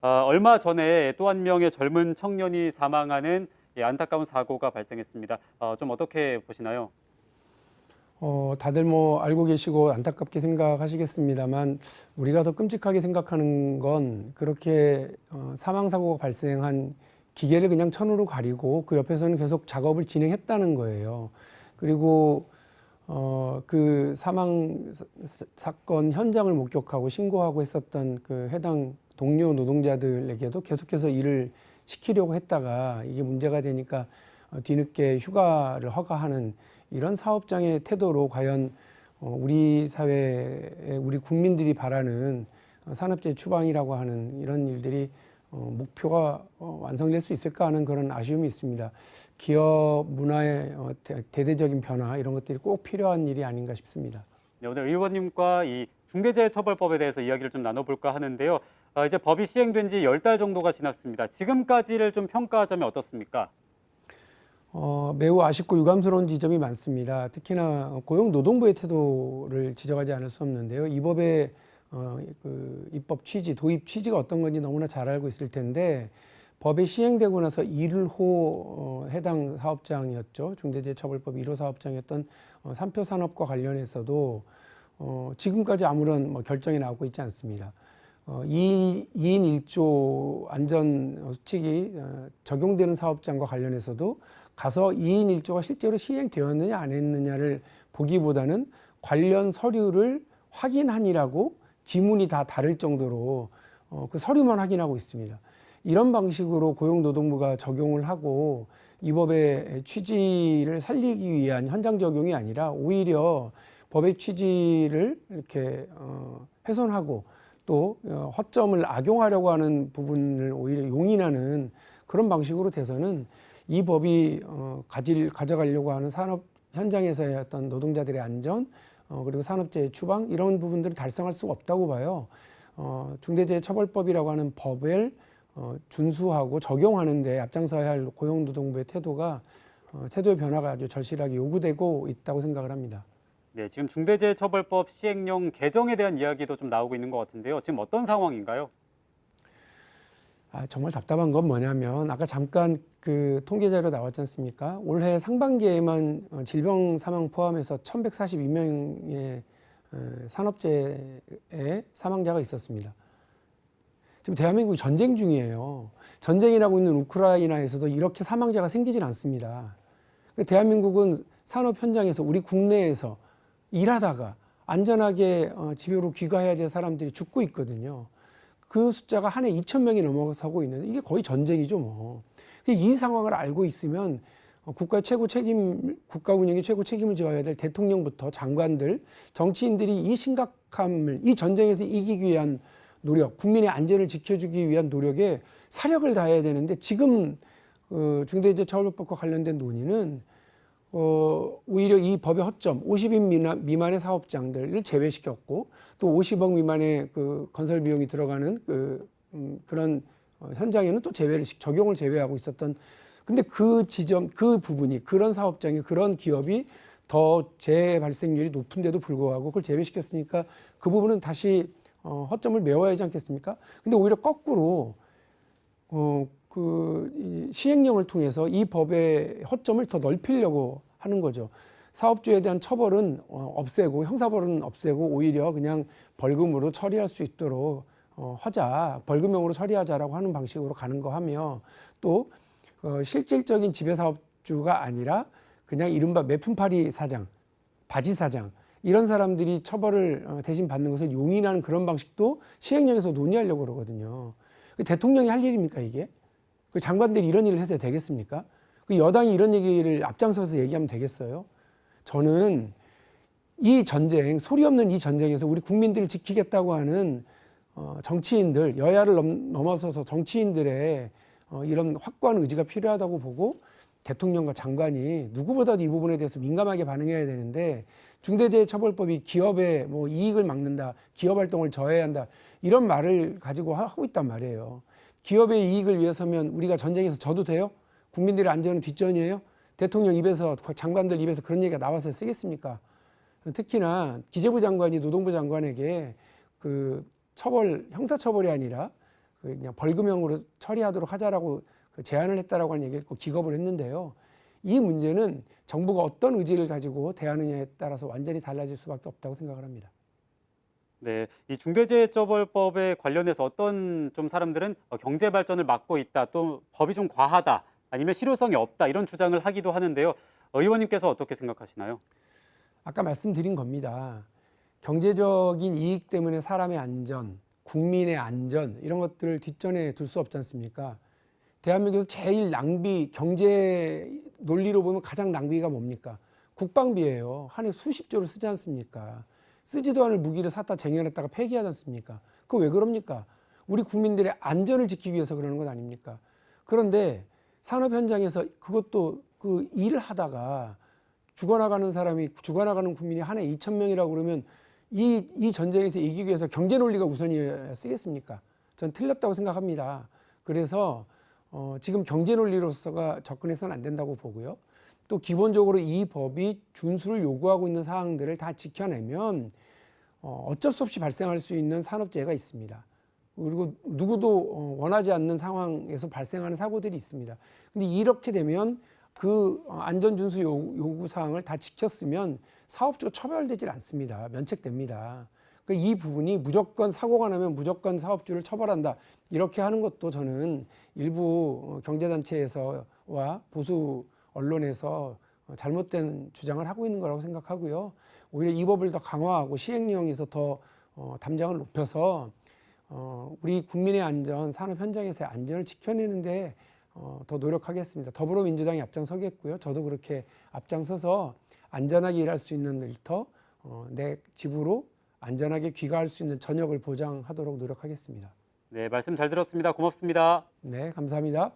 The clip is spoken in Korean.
얼마 전에 또 한 명의 젊은 청년이 사망하는 안타까운 사고가 발생했습니다. 좀 어떻게 보시나요? 다들 뭐 알고 계시고 안타깝게 생각하시겠습니다만 우리가 더 끔찍하게 생각하는 건 그렇게 사망 사고가 발생한 기계를 그냥 천으로 가리고 그 옆에서는 계속 작업을 진행했다는 거예요. 그리고 그 사망 사건 현장을 목격하고 신고하고 했었던 그 해당 동료 노동자들에게도 계속해서 일을 시키려고 했다가 이게 문제가 되니까 뒤늦게 휴가를 허가하는 이런 사업장의 태도로 과연 우리 사회에 우리 국민들이 바라는 산업재해 추방이라고 하는 이런 일들이 목표가 완성될 수 있을까 하는 그런 아쉬움이 있습니다. 기업 문화의 대대적인 변화 이런 것들이 꼭 필요한 일이 아닌가 싶습니다. 네, 오늘 의원님과 이 중대재해처벌법에 대해서 이야기를 좀 나눠볼까 하는데요. 이제 법이 시행된 지 10달 정도가 지났습니다. 지금까지를 좀 평가하자면 어떻습니까? 매우 아쉽고 유감스러운 지점이 많습니다. 특히나 고용노동부의 태도를 지적하지 않을 수 없는데요. 이 법의 그 입법 취지, 도입 취지가 어떤 건지 너무나 잘 알고 있을 텐데 법이 시행되고 나서 1호 해당 사업장이었죠. 중대재해처벌법 1호 사업장이었던 삼표 산업과 관련해서도 지금까지 아무런 결정이 나오고 있지 않습니다. 2인 1조 안전수칙이 적용되는 사업장과 관련해서도 가서 2인 1조가 실제로 시행되었느냐 안 했느냐를 보기보다는 관련 서류를 확인하니라고 지문이 다 다를 정도로 그 서류만 확인하고 있습니다. 이런 방식으로 고용노동부가 적용을 하고 이 법의 취지를 살리기 위한 현장 적용이 아니라 오히려 법의 취지를 이렇게 훼손하고 또 허점을 악용하려고 하는 부분을 오히려 용인하는 그런 방식으로 돼서는 이 법이 가져가려고 하는 산업 현장에서의 어떤 노동자들의 안전 그리고 산업재해 추방 이런 부분들을 달성할 수가 없다고 봐요. 중대재해처벌법이라고 하는 법을 준수하고 적용하는 데 앞장서야 할 고용노동부의 태도의 변화가 아주 절실하게 요구되고 있다고 생각을 합니다. 네, 지금 중대재해처벌법 시행령 개정에 대한 이야기도 좀 나오고 있는 것 같은데요. 지금 어떤 상황인가요? 정말 답답한 건 뭐냐면 아까 잠깐 그 통계 자료 나왔지 않습니까? 올해 상반기에만 질병 사망 포함해서 1,142명의 산업재해 사망자가 있었습니다. 지금 대한민국이 전쟁 중이에요. 전쟁이라고 있는 우크라이나에서도 이렇게 사망자가 생기진 않습니다. 대한민국은 산업 현장에서 우리 국내에서 일하다가 안전하게 집으로 귀가해야 될 사람들이 죽고 있거든요. 그 숫자가 한 해 2,000명이 넘어서고 있는데 이게 거의 전쟁이죠, 뭐. 이 상황을 알고 있으면 국가 운영의 최고 책임을 져야 될 대통령부터 장관들, 정치인들이 이 심각함을, 이 전쟁에서 이기기 위한 노력, 국민의 안전을 지켜주기 위한 노력에 사력을 다해야 되는데 지금 중대재해처벌법과 관련된 논의는 오히려 이 법의 허점, 50인 미만의 사업장들을 제외시켰고 또 50억 미만의 그 건설 비용이 들어가는 그런 현장에는 또 적용을 제외하고 있었던. 근데 그 부분이 그런 사업장이 그런 기업이 더 재해 발생률이 높은데도 불구하고 그걸 제외시켰으니까 그 부분은 다시 허점을 메워야 하지 않겠습니까? 근데 오히려 거꾸로 이 시행령을 통해서 이 법의 허점을 더 넓히려고 하는 거죠. 사업주에 대한 처벌은 없애고 형사벌은 없애고 오히려 그냥 벌금으로 처리할 수 있도록 벌금형으로 처리하자라고 하는 방식으로 가는 거 하며 또 실질적인 지배사업주가 아니라 그냥 이른바 매품팔이 사장, 바지 사장 이런 사람들이 처벌을 대신 받는 것을 용인하는 그런 방식도 시행령에서 논의하려고 그러거든요. 대통령이 할 일입니까 이게? 그 장관들이 이런 일을 해서 되겠습니까? 그 여당이 이런 얘기를 앞장서서 얘기하면 되겠어요? 저는 이 전쟁, 소리 없는 이 전쟁에서 우리 국민들을 지키겠다고 하는 정치인들, 여야를 넘어서서 정치인들의 이런 확고한 의지가 필요하다고 보고 대통령과 장관이 누구보다도 이 부분에 대해서 민감하게 반응해야 되는데 중대재해처벌법이 기업의 이익을 막는다, 기업 활동을 저해야 한다 이런 말을 가지고 하고 있단 말이에요. 기업의 이익을 위해서면 우리가 전쟁에서 져도 돼요? 국민들의 안전은 뒷전이에요? 대통령 입에서 장관들 입에서 그런 얘기가 나와서 쓰겠습니까? 특히나 기재부 장관이 노동부 장관에게 그 형사처벌이 아니라 그냥 벌금형으로 처리하도록 하자라고 그 제안을 했다라고 하는 얘기를 꼭 기겁을 했는데요. 이 문제는 정부가 어떤 의지를 가지고 대하느냐에 따라서 완전히 달라질 수밖에 없다고 생각을 합니다. 네, 이 중대재해처벌법에 관련해서 어떤 좀 사람들은 경제 발전을 막고 있다, 또 법이 좀 과하다, 아니면 실효성이 없다 이런 주장을 하기도 하는데요. 의원님께서 어떻게 생각하시나요? 아까 말씀드린 겁니다. 경제적인 이익 때문에 사람의 안전, 국민의 안전 이런 것들을 뒷전에 둘 수 없지 않습니까? 대한민국에서 제일 낭비, 경제 논리로 보면 가장 낭비가 뭡니까? 국방비예요. 한 해 수십조를 쓰지 않습니까? 쓰지도 않을 무기를 샀다 쟁여놨다가 폐기하지 않습니까? 그거 왜 그럽니까? 우리 국민들의 안전을 지키기 위해서 그러는 것 아닙니까? 그런데 산업 현장에서 그것도 그 일을 하다가 죽어나가는 사람이, 죽어나가는 국민이 한 해 2,000명이라고 그러면 이 전쟁에서 이기기 위해서 경제 논리가 우선이어야 쓰겠습니까? 전 틀렸다고 생각합니다. 그래서 지금 경제 논리로서가 접근해서는 안 된다고 보고요. 또 기본적으로 이 법이 준수를 요구하고 있는 사항들을 다 지켜내면 어쩔 수 없이 발생할 수 있는 산업재해가 있습니다. 그리고 누구도 원하지 않는 상황에서 발생하는 사고들이 있습니다. 근데 이렇게 되면 그 안전준수 요구 사항을 다 지켰으면 사업주가 처벌되질 않습니다. 면책됩니다. 그러니까 이 부분이 무조건 사고가 나면 무조건 사업주를 처벌한다. 이렇게 하는 것도 저는 일부 경제단체에서와 보수 언론에서 잘못된 주장을 하고 있는 거라고 생각하고요. 오히려 이 법을 더 강화하고 시행령에서 더 담장을 높여서 우리 국민의 안전, 산업 현장에서의 안전을 지켜내는데 더 노력하겠습니다. 더불어민주당이 앞장서겠고요. 저도 그렇게 앞장서서 안전하게 일할 수 있는 일터, 내 집으로 안전하게 귀가할 수 있는 저녁을 보장하도록 노력하겠습니다. 네, 말씀 잘 들었습니다. 고맙습니다. 네, 감사합니다.